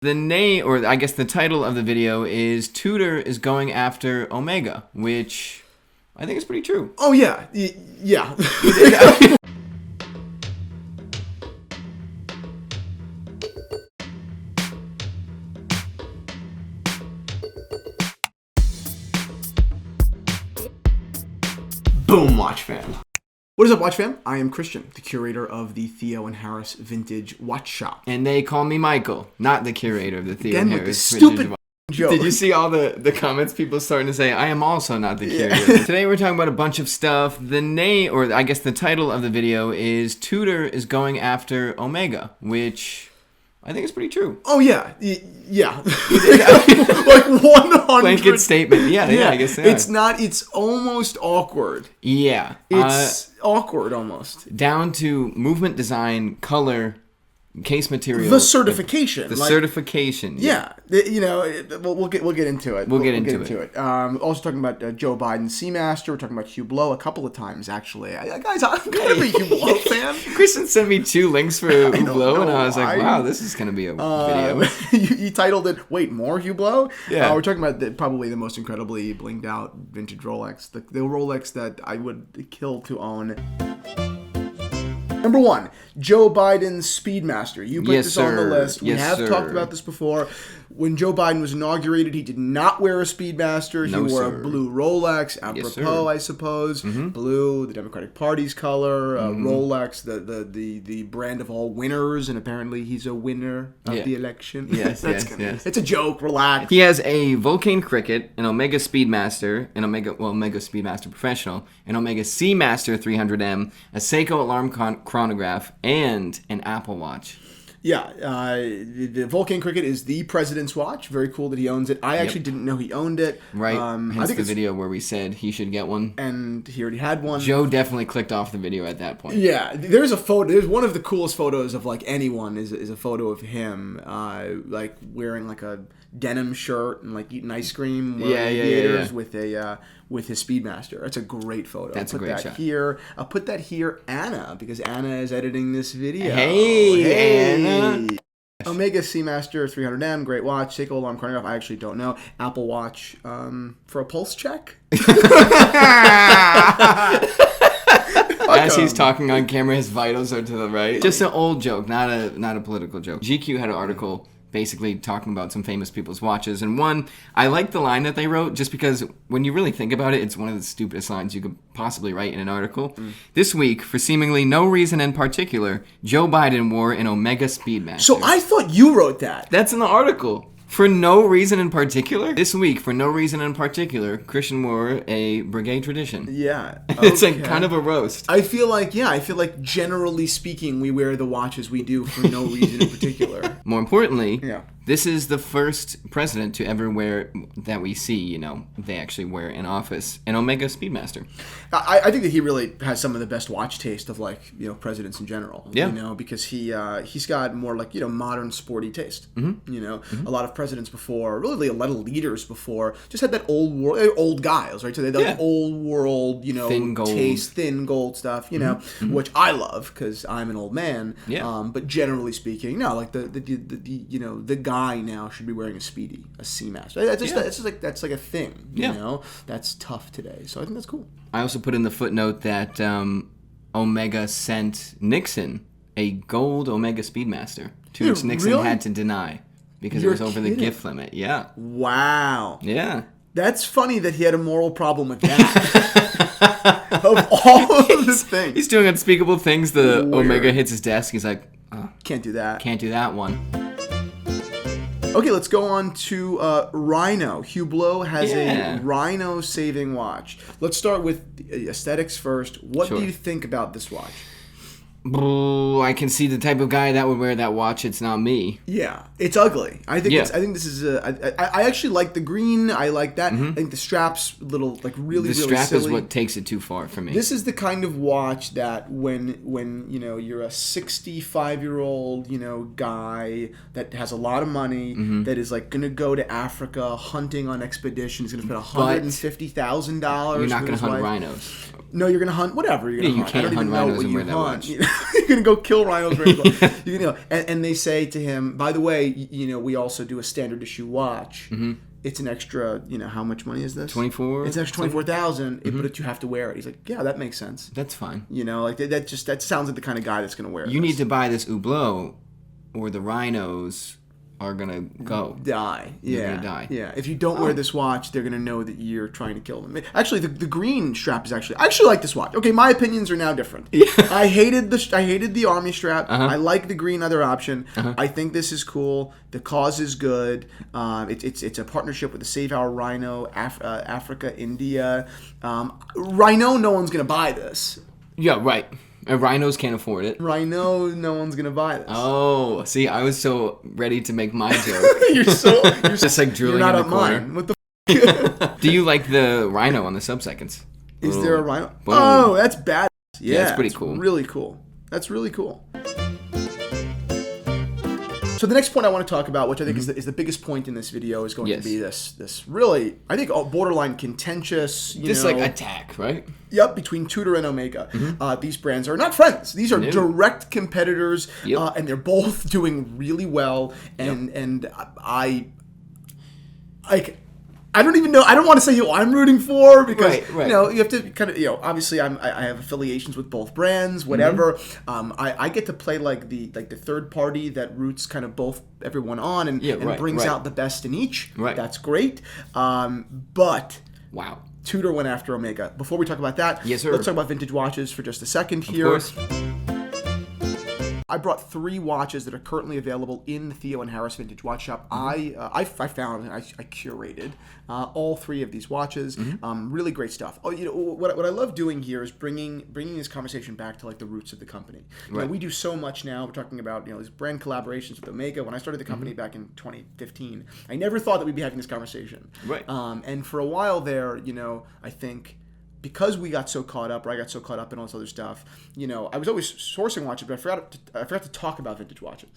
The name, or I guess the title of the video is Tudor is going after Omega, which I think is pretty true. Oh, yeah. Yeah. Boom, Watch Fam. What is up, Watch Fam? I am Christian, the curator of the Theo and Harris Vintage Watch Shop. And they call me Michael, not the curator of the Theo Again, and with Harris the Vintage stupid Watch. joke. Did you see all the comments people starting to say, I am also not the curator? Today we're talking about a bunch of stuff. The name, or I guess the title of the video is Tudor is going after Omega, which I think is pretty true. Oh, yeah. Yeah. Like 100. Blanket statement. Yeah, I guess they are. It's almost awkward. Yeah. It's awkward almost. Down to movement design, color, case material. The certification. The certification. Yeah. We'll get into it. We'll get into it. Also talking about Joe Biden's Seamaster. We're talking about Hublot a couple of times, actually. Guys, I'm kind of a Hublot fan. Kristen sent me 2 links for Hublot, and I was like, wow, this is going to be a video. You titled it, wait, more Hublot? Yeah. We're talking about probably the most incredibly blinged out vintage Rolex. The Rolex that I would kill to own. Number 1, Joe Biden's Speedmaster. You put this on the list. We have talked about this before. When Joe Biden was inaugurated, he did not wear a Speedmaster. He wore a blue Rolex, apropos, I suppose. Blue, the Democratic Party's color. Rolex, the brand of all winners, and apparently he's a winner of the election. Yes, It's a joke. Relax. He has a Vulcan Cricket, an Omega Speedmaster, Omega Speedmaster Professional, an Omega Seamaster 300M, a Seiko alarm chronograph, and an Apple Watch. Yeah, the Vulcan Cricket is the president's watch. Very cool that he owns it. I actually didn't know he owned it. Right. I think the video where we said he should get one. And he already had one. Joe definitely clicked off the video at that point. Yeah, there's a photo. There's one of the coolest photos of like anyone is a photo of him like wearing like a denim shirt and like eating ice cream. With his Speedmaster. That's a great photo. That's a great shot. I'll put that here, Anna, because Anna is editing this video. Hey, Anna. Omega Seamaster 300M, great watch. Seiko alarm chronograph, I actually don't know. Apple Watch for a pulse check. As he's talking on camera, his vitals are to the right. Just an old joke, not a political joke. GQ had an article basically talking about some famous people's watches, and one, I like the line that they wrote just because when you really think about it, it's one of the stupidest lines you could possibly write in an article. This week, for seemingly no reason in particular, Joe Biden wore an Omega Speedmaster. So I thought you wrote that. That's in the article. For no reason in particular? This week, for no reason in particular, Christian wore a Brigade Tradition. Yeah. Okay. It's like kind of a roast. I feel like generally speaking, we wear the watches we do for no reason in particular. More importantly, this is the first president to ever wear, that we see, they actually wear in office, an Omega Speedmaster. I think that he really has some of the best watch taste of presidents in general. Yeah. Because he's got more modern sporty taste. A lot of presidents before, really a lot of leaders before, just had that old guys, right? So they had that old world, thin gold taste, thin gold stuff, which I love because I'm an old man. Yeah. But generally speaking, no, like the guy now should be wearing a Seamaster. That's like a thing. That's tough today. So I think that's cool. I also put in the footnote that Omega sent Nixon a gold Omega Speedmaster, to which Nixon had to deny. Because it was over the gift limit, Wow. Yeah. That's funny that he had a moral problem with that. Of all of the things. He's doing unspeakable things. The Omega hits his desk. He's like, can't do that. Can't do that one. Okay, let's go on to Rhino. Hublot has a Rhino saving watch. Let's start with the aesthetics first. What do you think about this watch? I can see the type of guy that would wear that watch. It's not me. Yeah, it's ugly. I think this is I actually like the green. I like that. I think the strap's little really the strap silly. is what takes it too far for me. This is the kind of watch that when you're a 65-year-old guy that has a lot of money that is gonna go to Africa hunting on expedition. He's gonna spend $150,000. You're not gonna hunt rhinos. No, you're gonna hunt whatever you're gonna you hunt. can't I don't hunt even know rhinos what and you wear that hunt. watch. You're gonna go kill rhinos. And they say to him, by the way, we also do a standard issue watch. Mm-hmm. It's an extra, how much money is this? 24. It's an extra 24,000, but you have to wear it. He's like, yeah, that makes sense. That's fine. That sounds like the kind of guy that's gonna wear it. You need to buy this Hublot, or the rhinos are gonna go. Die. You're gonna die. Yeah. If you don't wear this watch, they're gonna know that you're trying to kill them. Actually, the green strap is I actually like this watch. Okay, my opinions are now different. Yeah. I hated the army strap. I like the green other option. I think this is cool. The cause is good. It's a partnership with the Save Our Rhino, Africa, India. Rhino, no one's gonna buy this. Yeah, right. Rhinos can't afford it. Rhino, no one's gonna buy this. Oh, see, I was so ready to make my joke. you're just like drilling in the corner. Mine. What the Do you like the rhino on the sub-seconds? Is there a rhino? Boom. Oh, that's bad. Yeah, that's pretty cool. Really cool. That's really cool. So the next point I want to talk about, which I think is the biggest point in this video, is going to be this really, I think, borderline contentious, attack, right? Yep, between Tudor and Omega. These brands are not friends. These are direct competitors, and they're both doing really well. And I don't even know. I don't want to say who I'm rooting for because you have to kind of obviously I have affiliations with both brands. Whatever. I get to play like the third party that roots kind of everyone on and brings out the best in each. Right. That's great. But wow. Tudor went after Omega. Before we talk about that, yes, sir. Let's talk about vintage watches for just a second here. Of course. I brought 3 watches that are currently available in the Theo and Harris Vintage Watch Shop. I found and I curated all 3 of these watches. Really great stuff. Oh, what I love doing here is bringing this conversation back to like the roots of the company. We do so much now. We're talking about these brand collaborations with Omega. When I started the company back in 2015, I never thought that we'd be having this conversation. Right. And for a while there, I think, because I got so caught up in all this other stuff, I was always sourcing watches, but I forgot to talk about vintage watches.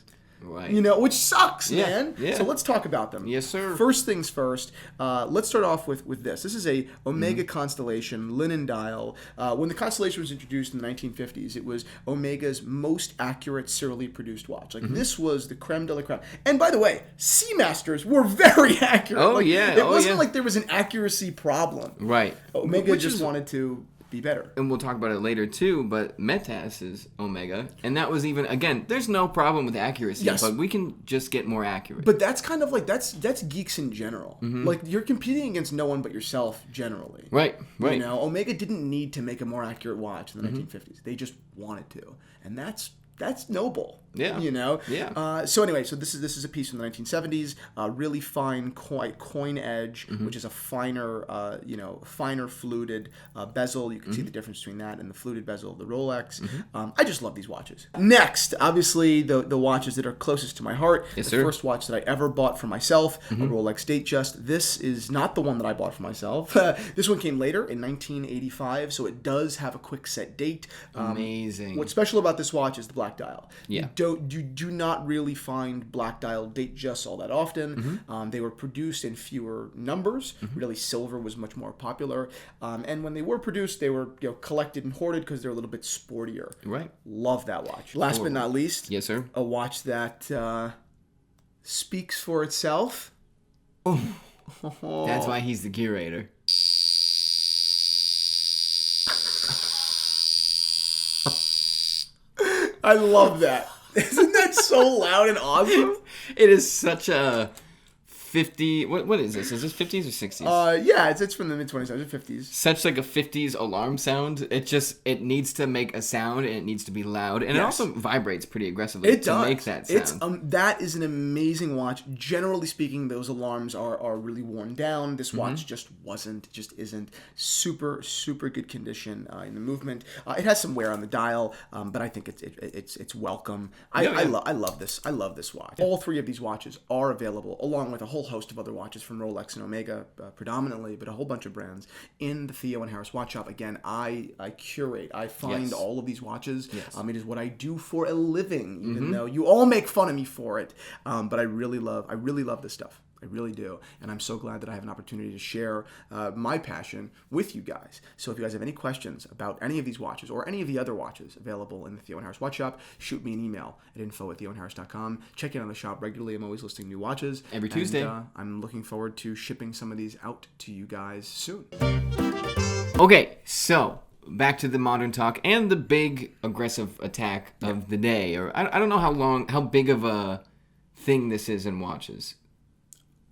Right. Which sucks, man. Yeah. So let's talk about them. Yes, sir. First things first, let's start off with this. This is a Omega Constellation linen dial. When the Constellation was introduced in the 1950s, it was Omega's most accurate serially produced watch. Like this was the creme de la creme. And by the way, Seamasters were very accurate. Oh, It wasn't like there was an accuracy problem. Right. Omega just wanted to be better. And we'll talk about it later too, but Metas is Omega, and that was even, again, there's no problem with accuracy, but we can just get more accurate. But that's kind of like, that's geeks in general. Like, you're competing against no one but yourself generally. Right. Omega didn't need to make a more accurate watch in the 1950s. They just wanted to. And that's noble. Yeah. Yeah. So anyway, this is a piece from the 1970s. Really fine coin edge, which is a finer, finer fluted bezel. You can see the difference between that and the fluted bezel of the Rolex. I just love these watches. Next, obviously, the watches that are closest to my heart. Yes, the first watch that I ever bought for myself, a Rolex Datejust. This is not the one that I bought for myself. This one came later in 1985, so it does have a quick set date. Amazing. What's special about this watch is the black dial. Yeah. You do not really find black dial Datejusts all that often. They were produced in fewer numbers. Really, silver was much more popular. And when they were produced, they were collected and hoarded because they're a little bit sportier. Right. Love that watch. Last but not least, yes, sir. A watch that speaks for itself. That's why he's the curator. I love that. Isn't that so loud and awesome? It is such a 50. What is this? Is this 50s or 60s? Yeah, it's from the mid-20s, 50s. Such like a 50s alarm sound. It needs to make a sound and it needs to be loud, and it also vibrates pretty aggressively to make that sound. That is an amazing watch. Generally speaking, those alarms are really worn down. This watch just isn't. Super good condition in the movement. It has some wear on the dial, but I think it's welcome. I love this. I love this watch. All 3 of these watches are available along with a whole host of other watches from Rolex and Omega predominantly, but a whole bunch of brands in the Theo and Harris Watch Shop. Again, I curate. I find all of these watches. Yes. It is what I do for a living, even though you all make fun of me for it. But I really love this stuff. I really do. And I'm so glad that I have an opportunity to share my passion with you guys. So if you guys have any questions about any of these watches or any of the other watches available in the Theo and Harris Watch Shop, shoot me an email at info@theoandharris.com. Check in on the shop regularly. I'm always listing new watches. Every Tuesday. And, I'm looking forward to shipping some of these out to you guys soon. Okay, so back to the modern talk and the big aggressive attack of the day. Or I don't know how big of a thing this is in watches.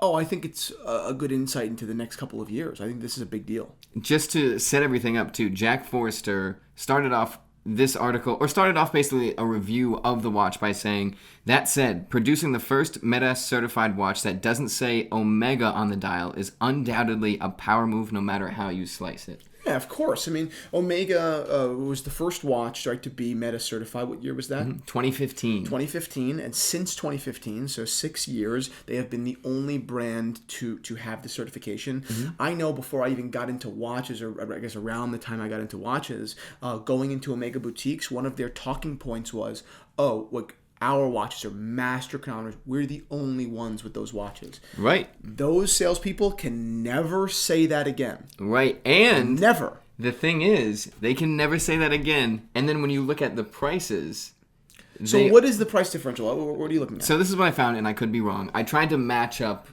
Oh, I think it's a good insight into the next couple of years. I think this is a big deal. Just to set everything up too, Jack Forrester started off basically a review of the watch by saying, that said, producing the first Meta certified watch that doesn't say Omega on the dial is undoubtedly a power move no matter how you slice it. Yeah, of course. I mean, Omega was the first watch, right, to be Meta certified. What year was that? 2015. 2015, and since 2015, so 6 years, they have been the only brand to have the certification. I know before I even got into watches, or I guess around the time I got into watches, going into Omega boutiques, one of their talking points was, look, our watches are master chronometers. We're the only ones with those watches. Right. Those salespeople can never say that again. Right. And never. The thing is, they can never say that again. And then when you look at the prices... So what is the price differential? What are you looking at? So this is what I found, and I could be wrong. I tried to match up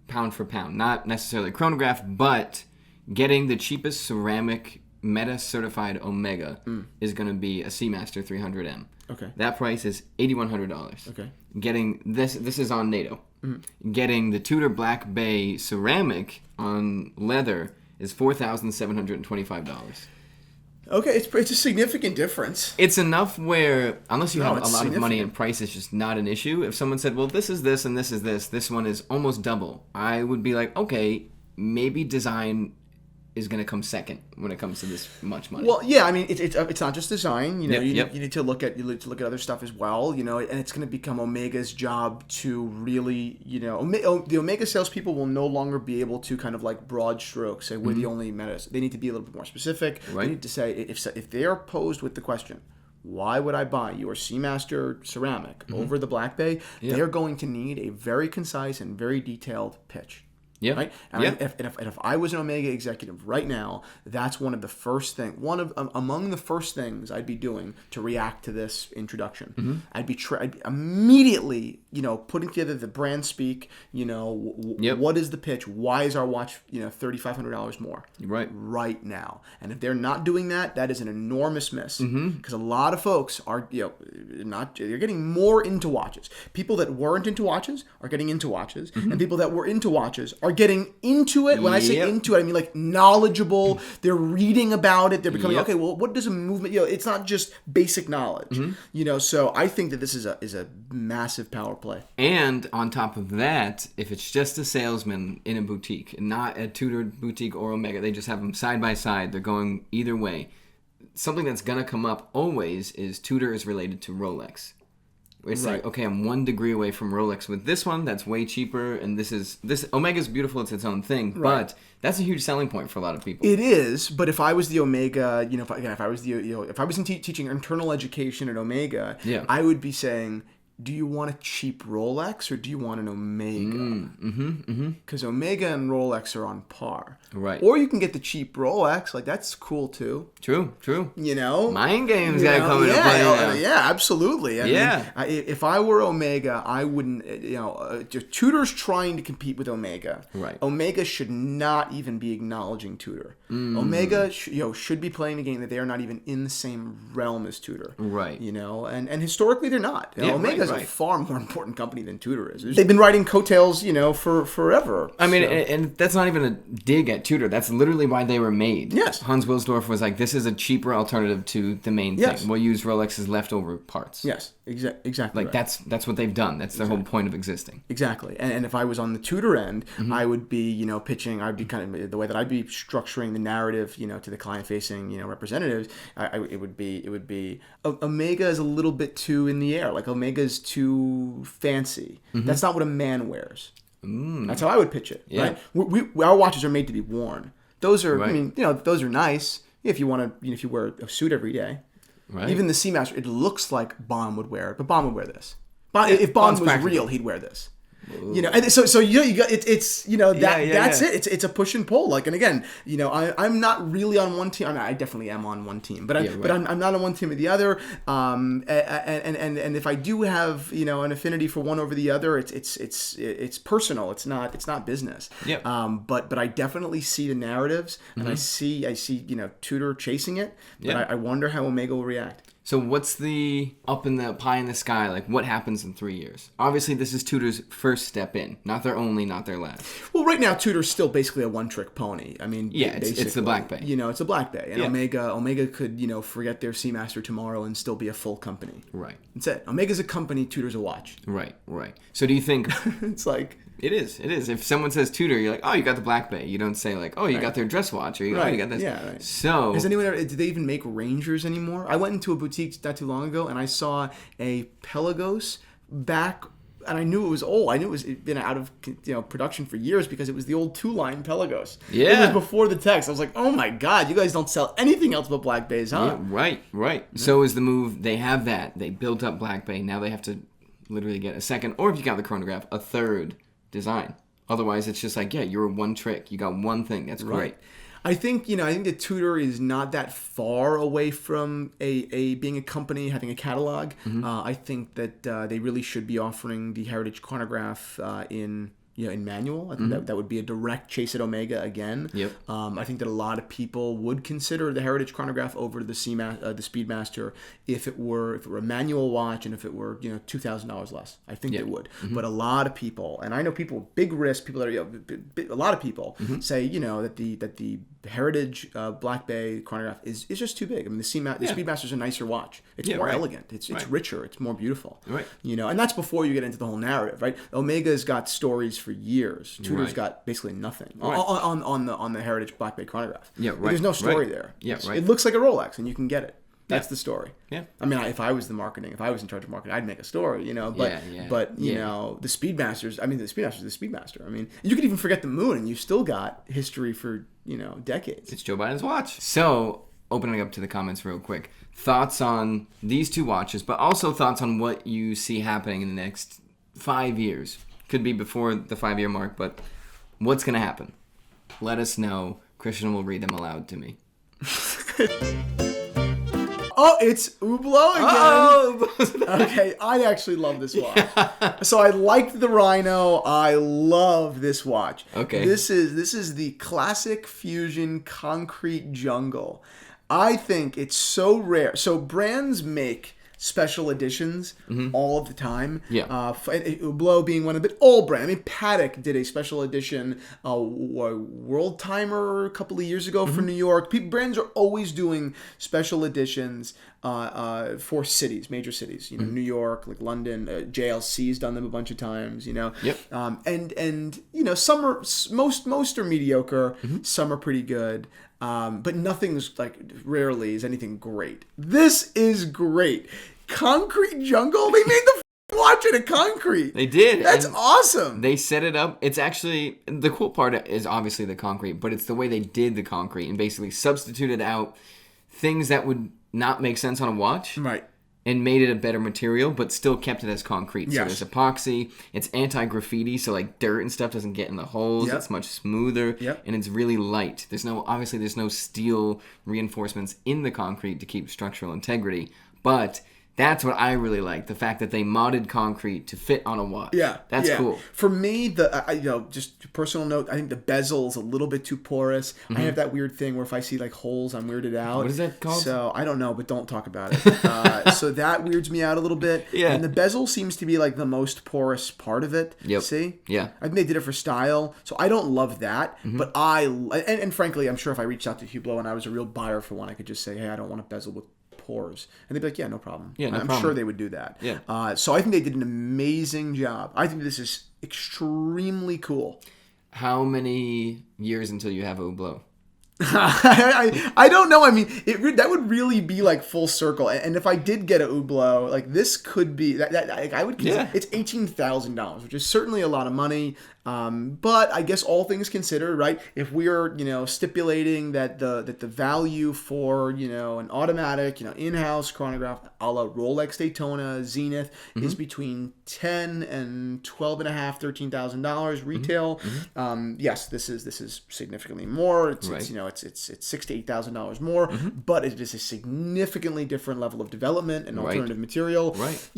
pound for pound. Not necessarily chronograph, but getting the cheapest ceramic Meta certified Omega is going to be a Seamaster 300M. Okay. That price is $8,100. Okay. Getting this is on NATO. Getting the Tudor Black Bay Ceramic on leather is $4,725. Okay, it's a significant difference. It's enough where, unless you have a lot of money and price is just not an issue. If someone said, well, this is this and this is this one is almost double, I would be like, okay, maybe design is going to come second when it comes to this much money. Well, yeah, I mean, it's not just design. You know, you need to look at other stuff as well. You know, and it's going to become Omega's job to really, you know, the Omega salespeople will no longer be able to kind of like broad strokes say we're the only Metas. They need to be a little bit more specific. Right. They need to say if they are posed with the question, why would I buy your Seamaster ceramic over the Black Bay? They are going to need a very concise and very detailed pitch. Yeah. Right. And if I was an Omega executive right now, that's one of the first among the first things I'd be doing to react to this introduction. I'd be immediately, you know, putting together the brand speak. You know, what is the pitch? Why is our watch, you know, $3,500 more? Right now. And if they're not doing that, that is an enormous miss because a lot of folks are, you know, they're getting more into watches. People that weren't into watches are getting into watches, and people that were into watches are getting into it. When I say into it, I mean like knowledgeable. They're reading about it. They're becoming okay. Well, what does a movement? You know, it's not just basic knowledge. You know, so I think that this is a massive power play. And on top of that, if it's just a salesman in a boutique, and not a Tudor boutique or Omega, they just have them side by side. They're going either way. Something that's gonna come up always is Tudor is related to Rolex. It's like, okay, I'm 1 degree away from Rolex with this one. That's way cheaper, and this Omega's beautiful. It's its own thing, but that's a huge selling point for a lot of people. It is, but if I was the Omega, you know, if I was teaching internal education at Omega, I would be saying, do you want a cheap Rolex or do you want an Omega? Because Omega and Rolex are on par. Right. Or you can get the cheap Rolex. Like, that's cool, too. True. You know? Mind games got to come into play now. Yeah, absolutely. I mean, if I were Omega, I wouldn't, you know, Tudor's trying to compete with Omega. Right. Omega should not even be acknowledging Tudor. Omega should be playing a game that they are not even in the same realm as Tudor. Right. You know, and historically they're not. You know, Omega's a far more important company than Tudor is. They've been riding coattails, you know, for forever. I mean, and that's not even a dig at Tudor. That's literally why they were made. Yes. Hans Wilsdorf was like, this is a cheaper alternative to the main thing. We'll use Rolex's leftover parts. Yes, exactly. Like, that's what they've done. That's their whole point of existing. Exactly. And if I was on the Tudor end, I would be, you know, pitching, I'd be kind of, the way that I'd be structuring the narrative, you know, to the client-facing, you know, representatives, it would be, Omega is a little bit too in the air. Like, Omega's too fancy. That's not what a man wears. That's how I would pitch it. Right? Our watches are made to be worn. Those are, I mean, you know, those are nice if you want to, you know, if you wear a suit every day. Right. Even the Seamaster, it looks like Bond would wear it, but Bond would wear this. If Bond was real, he'd wear this. You know, and so you got it's that's it. It's a push and pull. Like, and again, I'm not really on one team. I mean, I definitely am on one team, but I'm not on one team or the other. And if I do have an affinity for one over the other, it's personal. It's not business. Yeah. But I definitely see the narratives, and I see Tudor chasing it. But I wonder how Omega will react. So what's the up in the pie in the sky? Like, what happens in 3 years? Obviously, this is Tudor's first step in. Not their only, not their last. Well, right now, Tudor's still basically a one-trick pony. I mean, yeah, it's the Black Bay. It's a Black Bay. And Omega could, forget their Seamaster tomorrow and still be a full company. Right. That's it. Omega's a company, Tudor's a watch. Right. So do you think... It's like... It is. If someone says Tudor, you're like, oh, you got the Black Bay. You don't say like, oh, you got their dress watch, or you got this. Yeah, right. So, has anyone ever? Do they even make Rangers anymore? I went into a boutique not too long ago, and I saw a Pelagos back, and I knew it was old. I knew it'd been out of production for years because it was the old 2-line Pelagos. Yeah, it was before the text. I was like, oh my god, you guys don't sell anything else but Black Bays, huh? Yeah, right. Yeah. So is the move? They have that. They built up Black Bay. Now they have to literally get a second, or if you count the chronograph, a third design. Otherwise, it's just like, you're one trick. You got one thing. That's great. Right. I think that Tudor is not that far away from a being a company, having a catalog. I think that they really should be offering the Heritage chronograph in manual. I think that would be a direct chase at Omega again. Yep. I think that a lot of people would consider the Heritage chronograph over the Speedmaster if it were a manual watch and if it were $2,000 less. I think they would. But a lot of people, and I know people big risk people that are a lot of people say that the Heritage Black Bay chronograph is just too big. I mean the Speedmaster's a nicer watch. It's more elegant. It's richer. It's more beautiful. Right. And that's before you get into the whole narrative, right? Omega's got stories for years. Tudor's got basically nothing on the Heritage Black Bay chronograph. Yeah, right. There's no story there. Yeah, right. It looks like a Rolex, and you can get it. That's the story. Yeah. I mean, if I was in charge of marketing, I'd make a story, But the Speedmaster's. I mean, the Speedmaster's the Speedmaster. I mean, you could even forget the moon, and you still got history for decades. It's Joe Biden's watch. So, opening up to the comments real quick. Thoughts on these two watches, but also thoughts on what you see happening in the next 5 years. Could be before the 5-year mark, but what's going to happen? Let us know. Christian will read them aloud to me. Oh, it's Hublot again. Oh! Okay, I actually love this watch. So I liked the Rhino. I love this watch. Okay. This is the classic fusion concrete jungle. I think it's so rare. So brands make special editions all of the time. Yeah. Hublot being one of the old brands. I mean, Patek did a special edition World Timer a couple of years ago for New York. Brands are always doing special editions for cities, major cities. New York, like London. JLC's done them a bunch of times. Yep. And some are most are mediocre. Some are pretty good. But nothing's rarely is anything great. This is great. Concrete jungle? They made the watch out of concrete. They did. That's awesome. They set it up. It's actually, the cool part is obviously the concrete, but it's the way they did the concrete and basically substituted out things that would not make sense on a watch. Right. And made it a better material, but still kept it as concrete. Yes. So there's epoxy. It's anti-graffiti, so dirt and stuff doesn't get in the holes. Yep. It's much smoother, and it's really light. There's no steel reinforcements in the concrete to keep structural integrity, but that's what I really like, the fact that they modded concrete to fit on a watch. Yeah. That's cool. For me, just personal note, I think the bezel is a little bit too porous. I have that weird thing where if I see holes, I'm weirded out. What is that called? So I don't know, but don't talk about it. So that weirds me out a little bit. Yeah. And the bezel seems to be the most porous part of it. Yep. See? Yeah. I think they did it for style. So I don't love that, but and frankly, I'm sure if I reached out to Hublot and I was a real buyer for one, I could just say, hey, I don't want a bezel with pores, and they'd be like, yeah, no problem. Yeah, I'm sure they would do that. Yeah. So I think they did an amazing job. I think this is extremely cool. How many years until you have a Hublot? I don't know. I mean, that would really be full circle. And if I did get a Hublot, this could be that I would consider it's $18,000, which is certainly a lot of money. But I guess all things considered, right? If we are stipulating that the value for an automatic in-house chronograph a la Rolex Daytona Zenith is between $10,000 and $12,500, $13,000 retail. Yes, this is significantly more. It's it's $6,000 to $8,000 more, but it is a significantly different level of development and alternative material. Right.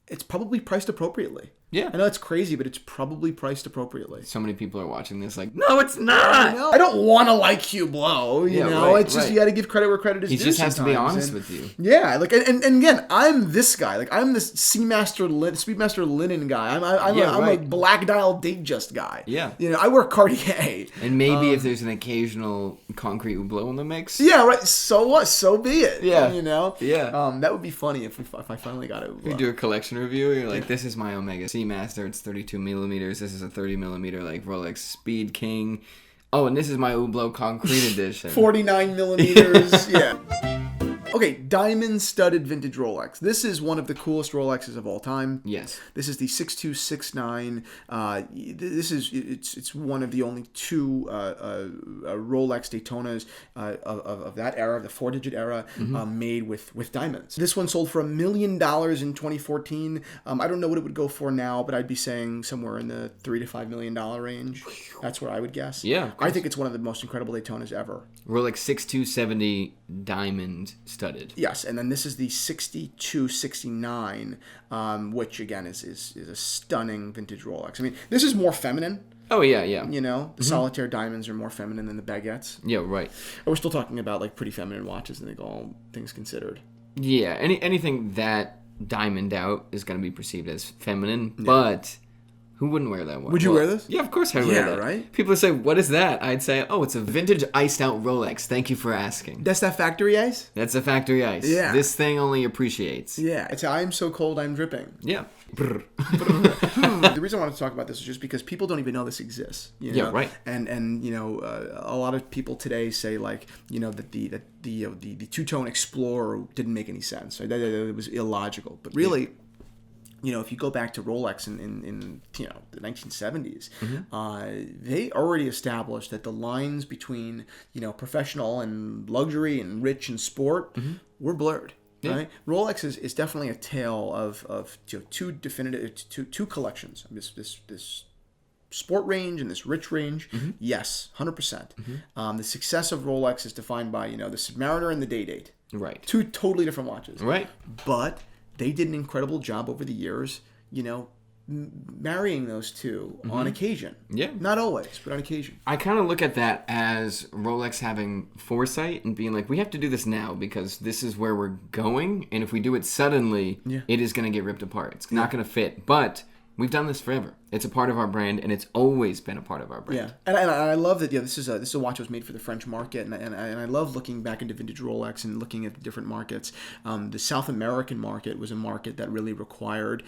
It's probably priced appropriately. Yeah. I know it's crazy, but it's probably priced appropriately. So many people are watching this like, no, it's not. I don't want to like Hublot, you know. Right, it's just you got to give credit where credit is due. He just has to be honest and, with you. Yeah, like and again, I'm this guy. Like I'm this Speedmaster linen guy. I'm a black dial Datejust guy. Yeah. You know, I wear Cartier. And maybe if there's an occasional concrete Hublot in the mix. Yeah, right. So what? So be it. Yeah. You know. Yeah. That would be funny if I finally got it. You do a collection review. You're like, this is my Omega Seamaster. It's 32 millimeters. This is a 30 millimeter like Rolex Speed King. Oh, and this is my Hublot Concrete Edition. 49 millimeters. Yeah. Okay, diamond-studded vintage Rolex. This is one of the coolest Rolexes of all time. Yes. This is the 6269. It's one of the only two Rolex Daytonas of that era, the 4-digit era, made with diamonds. This one sold for $1 million in 2014. I don't know what it would go for now, but I'd be saying somewhere in the $3 to $5 million range. That's what I would guess. Yeah. I think it's one of the most incredible Daytonas ever. Rolex 6270 diamond studded. Yes, and then this is the 6269, which again is a stunning vintage Rolex. I mean, this is more feminine. Oh yeah, yeah. You know, the solitaire diamonds are more feminine than the baguettes. Yeah, right. And we're still talking about like pretty feminine watches, I think, all things considered. Yeah, anything that diamond out is going to be perceived as feminine, but who wouldn't wear that one? Would you wear this? Yeah, of course I'd wear that. Right? People would say, what is that? I'd say, oh, it's a vintage iced out Rolex. Thank you for asking. That's that factory ice? That's a factory ice. Yeah. This thing only appreciates. Yeah, it's I'm so cold I'm dripping. Yeah. The reason I wanted to talk about this is just because people don't even know this exists. You know? Yeah, right. And you know, a lot of people today say like, you know, that the two-tone Explorer didn't make any sense. Right? That it was illogical. But really, you know, if you go back to Rolex in you know the 1970s, they already established that the lines between, you know, professional and luxury and rich and sport were blurred. Yeah. Right? Rolex is definitely a tale of you know, two collections. This sport range and this rich range. Yes, 100%. The success of Rolex is defined by, you know, the Submariner and the Day-Date. Right. Two totally different watches. Right. But they did an incredible job over the years, you know, marrying those two on occasion. Yeah. Not always, but on occasion. I kind of look at that as Rolex having foresight and being like, we have to do this now because this is where we're going. And if we do it suddenly, it is going to get ripped apart. It's not going to fit. But we've done this forever. It's a part of our brand, and it's always been a part of our brand. Yeah, and I love that. Yeah, this is a watch that was made for the French market, and I love looking back into vintage Rolex and looking at the different markets. The South American market was a market that really required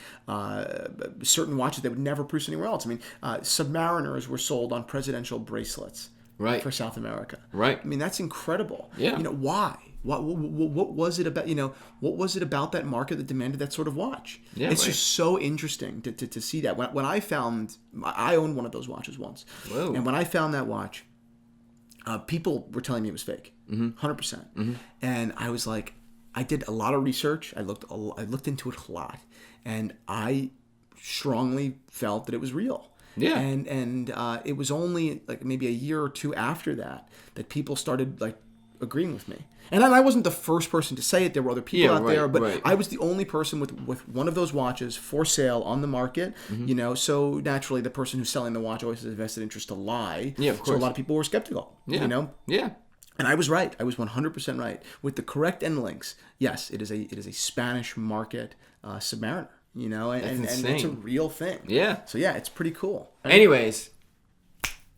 certain watches that would never produce anywhere else. I mean, Submariners were sold on presidential bracelets. Right. For South America. Right. I mean, that's incredible. Yeah. You know, why? What was it about, you know, what was it about that market that demanded that sort of watch? Yeah, it's just so interesting to see that. When I owned one of those watches once. Whoa. And when I found that watch, people were telling me it was fake. 100%. And I was like, I did a lot of research. I looked into it a lot. And I strongly felt that it was real. Yeah. And it was only like maybe a year or two after that people started like agreeing with me. And I wasn't the first person to say it. There were other people out there, but I was the only person with one of those watches for sale on the market. You know, so naturally the person who's selling the watch always has a vested interest to lie. Yeah, of course. So a lot of people were skeptical. Yeah. You know. Yeah. And I was right. I was 100% right with the correct end links. Yes, it is a Spanish market Submariner. You know, and it's a real thing. Yeah. So yeah, it's pretty cool. Anyways,